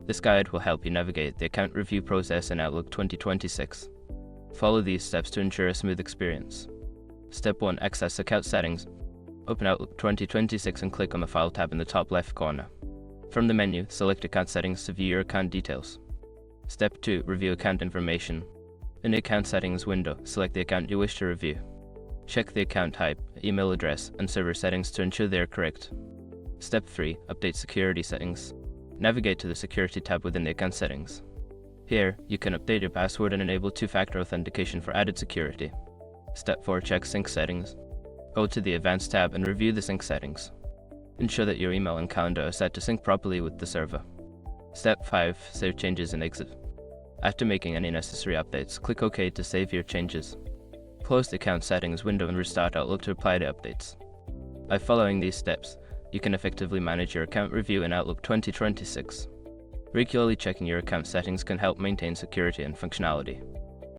This guide will help you navigate the account review process in Outlook 2026. Follow these steps to ensure a smooth experience. Step 1. Access account settings. Open Outlook 2026 and click on the File tab in the top left corner. From the menu, select Account Settings to view your account details. Step 2. Review account information. In the Account Settings window, select the account you wish to review. Check the account type, email address, and server settings to ensure they are correct. Step 3. Update security settings. Navigate to the Security tab within the account settings. Here, you can update your password and enable two-factor authentication for added security. Step 4. Check sync settings. Go to the Advanced tab and review the sync settings. Ensure that your email and calendar are set to sync properly with the server. Step 5. Save changes and exit. After making any necessary updates, click OK to save your changes. Close the Account Settings window and restart Outlook to apply the updates. By following these steps, you can effectively manage your account review in Outlook 2026. Regularly checking your account settings can help maintain security and functionality.